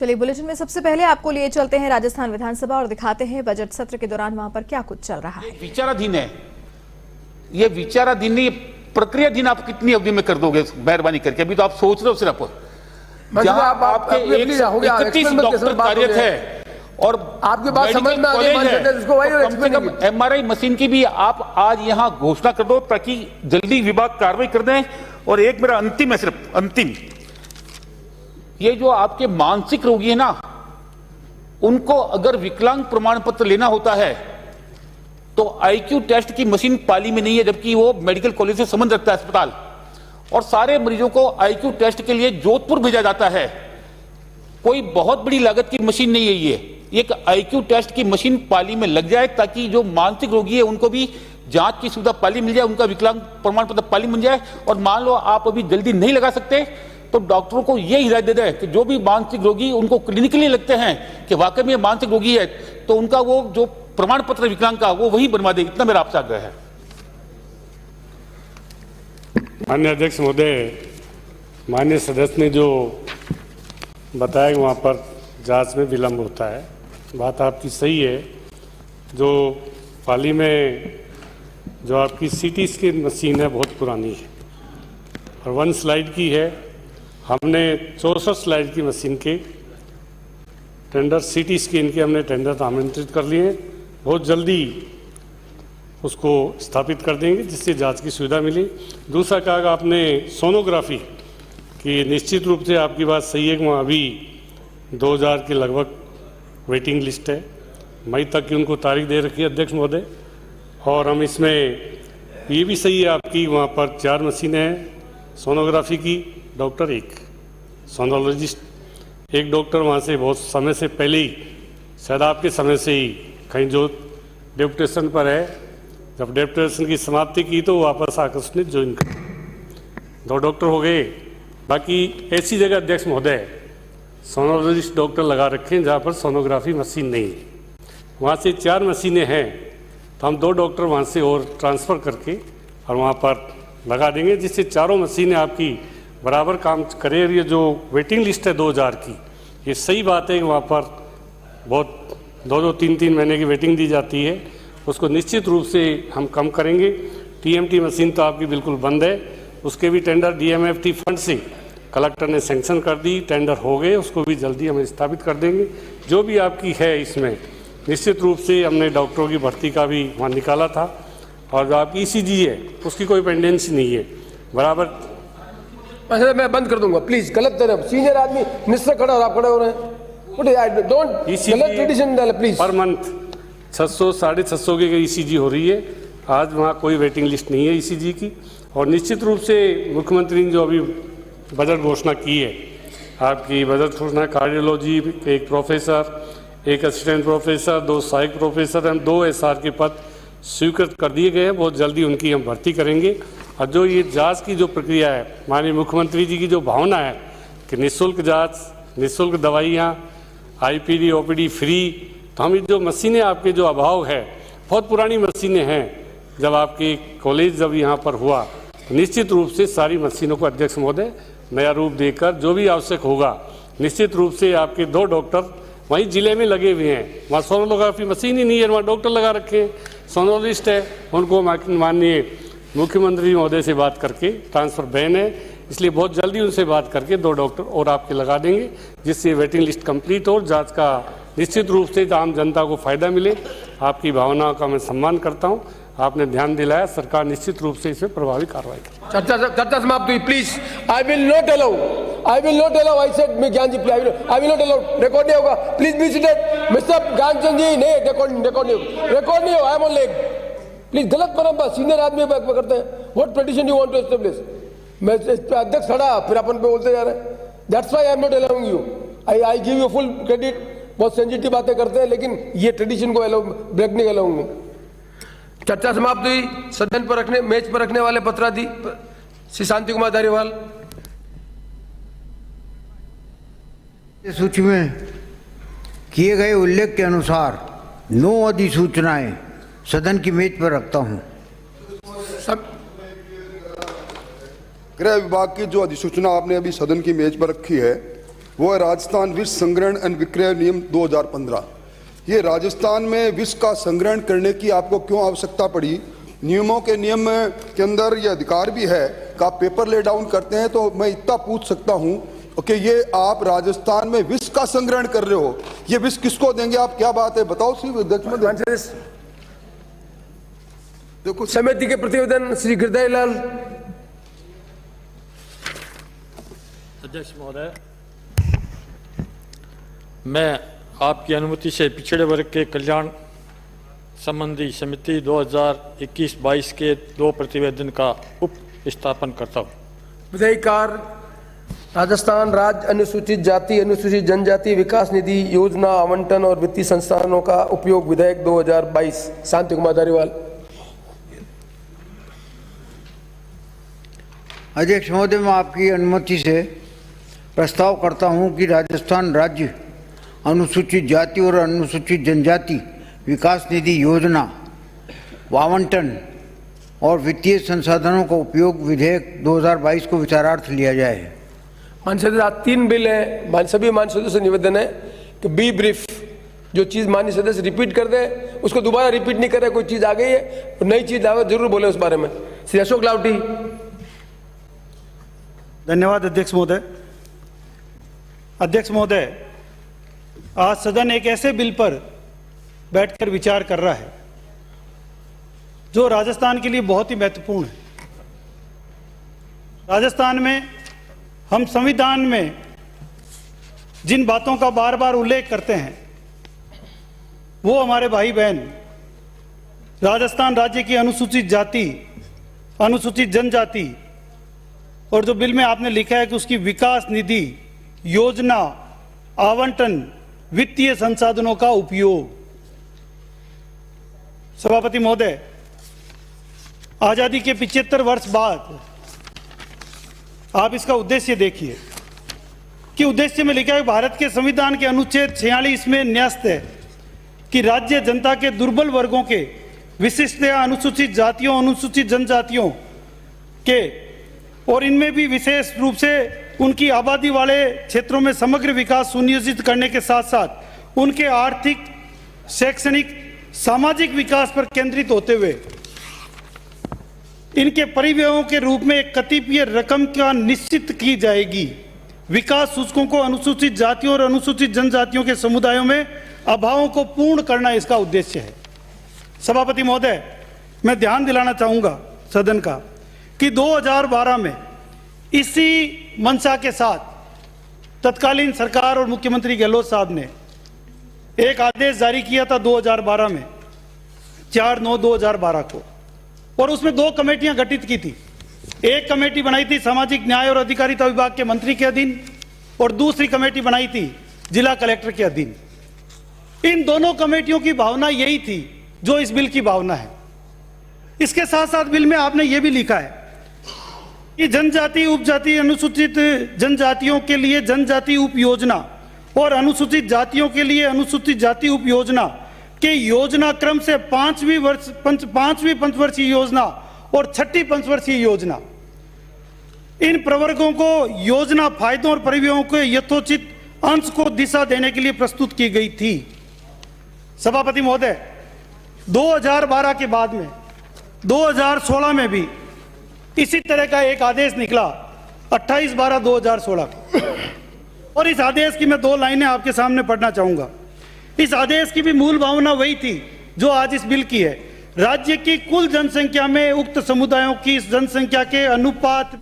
चलिए बुलेटिन में सबसे पहले आपको लिए चलते हैं राजस्थान विधानसभा और दिखाते हैं बजट सत्र के दौरान वहां पर क्या कुछ चल रहा है। विचाराधीन है, ये विचाराधीन नहीं, प्रक्रियाधीन आप कितनी अवधि में कर दोगे मेहरबानी करके? अभी तो आप सोच रहे हो सिर्फ जहां आपके 31 डॉक्टर कार्यरत है और आपके पास समझ में आ गई, कम से कम MRI मशीन की भी आप आज यहां घोषणा कर दो ताकि जल्दी विभाग कार्रवाई कर दें। और एक मेरा अंतिम है, सिर्फ अंतिम, ये जो आपके मानसिक रोगी है ना, उनको अगर विकलांग प्रमाण पत्र लेना होता है तो IQ टेस्ट की मशीन पाली में नहीं है, जबकि वो मेडिकल कॉलेज से संबंध रखता है अस्पताल, और सारे मरीजों को IQ टेस्ट के लिए जोधपुर भेजा जाता है। कोई बहुत बड़ी लागत की मशीन नहीं है ये, एक IQ टेस्ट की मशीन पाली में लग जाए ताकि जो मानसिक रोगी है उनको भी जांच की सुविधा पाली मिल जाए, उनका विकलांग प्रमाण पत्र पाली मिल जाए। और मान लो आप अभी जल्दी नहीं लगा सकते तो डॉक्टरों को यह हिदायत दे दें कि जो भी मानसिक रोगी उनको क्लिनिकली लगते हैं कि वाकई में मानसिक रोगी है तो उनका वो जो प्रमाण पत्र विकलांग का वो वही बनवा दे। इतना मेरा आपसे आग्रह है। माननीय अध्यक्ष महोदय, माननीय सदस्य ने जो बताया वहाँ पर जांच में विलंब होता है, बात आपकी सही है। जो पाली में जो आपकी CT स्कैन मशीन है बहुत पुरानी है और 1 स्लाइड की है। हमने 64 स्लाइड की मशीन के टेंडर CT स्कैन के हमने टेंडर आमंत्रित कर लिए हैं। बहुत जल्दी उसको स्थापित कर देंगे जिससे जांच की सुविधा मिले। दूसरा कहा आपने सोनोग्राफी की, निश्चित रूप से आपकी बात सही है कि वहाँ अभी 2000 के लगभग वेटिंग लिस्ट है। मई तक की उनको तारीख दे रखी है अध्यक्ष महोदय। और हम इसमें ये भी सही है आपकी, वहाँ पर 4 मशीनें हैं सोनोग्राफी की, डॉक्टर 1 सोनोलॉजिस्ट, 1 डॉक्टर वहाँ से बहुत समय से पहले ही, शायद आपके समय से ही कहीं जो डेपुटेशन पर है, जब डेपुटेशन की समाप्ति की तो वापस आकर उसने ज्वाइन कर 2 डॉक्टर हो गए। बाकी ऐसी जगह अध्यक्ष महोदय सोनोलॉजिस्ट डॉक्टर लगा रखे हैं जहाँ पर सोनोग्राफी मशीन नहीं है, वहाँ से 4 मशीनें हैं तो हम 2 डॉक्टर वहाँ से और ट्रांसफ़र करके और वहाँ पर लगा देंगे जिससे चारों मशीनें आपकी बराबर काम करें। ये जो वेटिंग लिस्ट है 2000 की, ये सही बात है कि वहाँ पर बहुत 2-2, 3-3 महीने की वेटिंग दी जाती है, उसको निश्चित रूप से हम कम करेंगे। TMT मशीन तो आपकी बिल्कुल बंद है, उसके भी टेंडर DMFT फंड से कलेक्टर ने सेंक्शन कर दी, टेंडर हो गए, उसको भी जल्दी हम स्थापित कर देंगे। जो भी आपकी है इसमें निश्चित रूप से हमने डॉक्टरों की भर्ती का भी वहाँ निकाला था। और जो आपकी ECG है उसकी कोई पेंडेंसी नहीं है, बराबर। अच्छा मैं बंद कर दूंगा प्लीज, गलत तरफ सीनियर आदमी निश्चय खड़ा और आप खड़े हो रहे हैं, गलत ट्रेडिशन डाले प्लीज। पर मंथ 600 650 की ECG हो रही है, आज वहाँ कोई वेटिंग लिस्ट नहीं है ECG की। और निश्चित रूप से मुख्यमंत्री ने जो अभी बजट घोषणा की है, आपकी बजट घोषणा कार्डियोलॉजी 1 प्रोफेसर, 1 असिस्टेंट प्रोफेसर, 2 सहायक प्रोफेसर एवं 2 SR के पद स्वीकृत कर दिए गए हैं। बहुत जल्दी उनकी हम भर्ती करेंगे। और जो ये जांच की जो प्रक्रिया है, माननीय मुख्यमंत्री जी की जो भावना है कि निःशुल्क जांच, निःशुल्क दवाइयाँ, IPD OPD फ्री, तो हम जो मशीनें आपके जो अभाव है, बहुत पुरानी मशीनें हैं, जब आपके कॉलेज जब यहाँ पर हुआ तो निश्चित रूप से सारी मशीनों को अध्यक्ष महोदय नया रूप देकर जो भी आवश्यक होगा, निश्चित रूप से आपके 2 डॉक्टर वहीं जिले में लगे हुए हैं, वहाँ सोनोग्राफी मशीन ही नहीं है, वहाँ डॉक्टर लगा रखे हैं, सोनोलॉजिस्ट है, उनको माननीय मुख्यमंत्री महोदय से बात करके ट्रांसफ़र बैन है, इसलिए बहुत जल्दी उनसे बात करके 2 डॉक्टर और आपके लगा देंगे जिससे वेटिंग लिस्ट कंप्लीट हो, जांच का निश्चित रूप से आम जनता को फायदा मिले। आपकी भावनाओं का मैं सम्मान करता हूं, आपने ध्यान दिलाया, सरकार निश्चित रूप से इसमें प्रभावी कार्रवाई करेगी। चर्चा समाप्त हुई please. I will not allow I said मैं Gyan ji I will not allow, record नहीं होगा, please be seated. Mister Gyanchand ji नहीं, रिकॉर्ड नहीं हो, I am on leg please. गलत परंपरा, सीनियर आदमी करते हैं। What petition you want to establish? मैं अध्यक्ष खड़ा फिर अपन पे बोलते जा रहे हैं, that's why I am not allowing you. I give you full credit, बहुत सेंसिटिव बातें करते हैं लेकिन ये ट्रेडिशन को ब्रेक नहीं अलाउंगा। चर्चा समाप्त हुई। सदन पर रखने, मेज पर रखने वाले पत्राधि श्री शांति कुमार धारीवाल। सूची में किए गए उल्लेख के अनुसार 9 अधिसूचनाएं सदन की मेज पर रखता हूं। गृह विभाग की जो अधिसूचना आपने अभी सदन की मेज पर रखी है वो है राजस्थान विष संग्रहण एवं विक्रय नियम 2015। ये राजस्थान में विष का संग्रहण करने की आपको क्यों आवश्यकता पड़ी? नियमों के नियम के अंदर ये अधिकार भी है कि आप पेपर ले डाउन करते हैं। तो मैं इतना पूछ सकता हूं कि ये आप राजस्थान में विष का संग्रहण कर रहे हो, ये विष किसको देंगे आप? क्या बात है, बताओ अध्यक्ष। देखो समिति के प्रतिवेदन श्री हृदय लाल। अध्यक्ष महोदय, मैं आपकी अनुमति से पिछड़े वर्ग के कल्याण संबंधी समिति 2021-22 के 2 प्रतिवेदन का उपस्थापन करता हूँ। विधेयकार राजस्थान राज्य अनुसूचित जाति अनुसूचित जनजाति विकास निधि योजना आवंटन और वित्तीय संस्थानों का उपयोग विधेयक 2022। शांति कुमार धारीवाल। अध्यक्ष महोदय, मैं आपकी अनुमति से प्रस्ताव करता हूं कि राजस्थान राज्य अनुसूचित जाति और अनुसूचित जनजाति विकास निधि योजना आवंटन और वित्तीय संसाधनों का उपयोग विधेयक 2022 को विचारार्थ लिया जाए। माननीय सदस्य, आज 3 बिल है। सभी माननीय सदस्यों से निवेदन है कि बी ब्रीफ, जो चीज़ माननीय सदस्य रिपीट कर दे उसको दोबारा रिपीट नहीं करे। कोई चीज़ आ गई है, नई चीज़ आ गई, जरूर बोले उस बारे में। श्री अशोक लावटी। धन्यवाद अध्यक्ष महोदय। अध्यक्ष महोदय, आज सदन एक ऐसे बिल पर बैठकर विचार कर रहा है जो राजस्थान के लिए बहुत ही महत्वपूर्ण है। राजस्थान में हम संविधान में जिन बातों का बार बार उल्लेख करते हैं वो हमारे भाई बहन राजस्थान राज्य की अनुसूचित जाति अनुसूचित जनजाति और जो बिल में आपने लिखा है कि उसकी विकास निधि योजना आवंटन वित्तीय संसाधनों का उपयोग। सभापति महोदय, आजादी के 75 वर्ष बाद आप इसका उद्देश्य देखिए कि उद्देश्य में लिखा है भारत के संविधान के अनुच्छेद 46 में न्यस्त है कि राज्य जनता के दुर्बल वर्गों के विशिष्टतया अनुसूचित जातियों अनुसूचित जनजातियों के और इनमें भी विशेष रूप से उनकी आबादी वाले क्षेत्रों में समग्र विकास सुनिश्चित करने के साथ साथ उनके आर्थिक शैक्षणिक सामाजिक विकास पर केंद्रित होते हुए इनके परिव्ययों के रूप में एक कतिपय रकम का निश्चित की जाएगी। विकास सूचकों को अनुसूचित जातियों और अनुसूचित जनजातियों के समुदायों में अभावों को पूर्ण करना इसका उद्देश्य है। सभापति महोदय, मैं ध्यान दिलाना चाहूंगा सदन का कि 2012 में इसी मंशा के साथ तत्कालीन सरकार और मुख्यमंत्री गहलोत साहब ने एक आदेश जारी किया था 2012 में 4/9/2012 को, और उसमें 2 कमेटियां गठित की थी। एक कमेटी बनाई थी सामाजिक न्याय और अधिकारिता विभाग के मंत्री के अधीन और दूसरी कमेटी बनाई थी जिला कलेक्टर के अधीन। इन दोनों कमेटियों की भावना यही थी जो इस बिल की भावना है। इसके साथ साथ बिल में आपने ये भी लिखा है कि जनजाति उपजाति अनुसूचित जनजातियों के लिए जनजाति उप योजना और अनुसूचित जातियों के लिए अनुसूचित जाति उप योजना के योजना क्रम से 5वीं पंचवर्षीय योजना और 6ठी पंचवर्षीय योजना, इन प्रवर्गों को योजना फायदों और परिव्ययों के यथोचित अंश को दिशा देने के लिए प्रस्तुत की गई थी। सभापति महोदय, 2012 के बाद में 2016 में भी इसी तरह का एक आदेश निकला 28/12/2016 और इस आदेश की मैं 2 लाइनें आपके सामने पढ़ना चाहूंगा। इस आदेश की भी मूल भावना वही थी जो आज इस बिल की है। राज्य की कुल जनसंख्या में उक्त समुदायों की जनसंख्या के अनुपात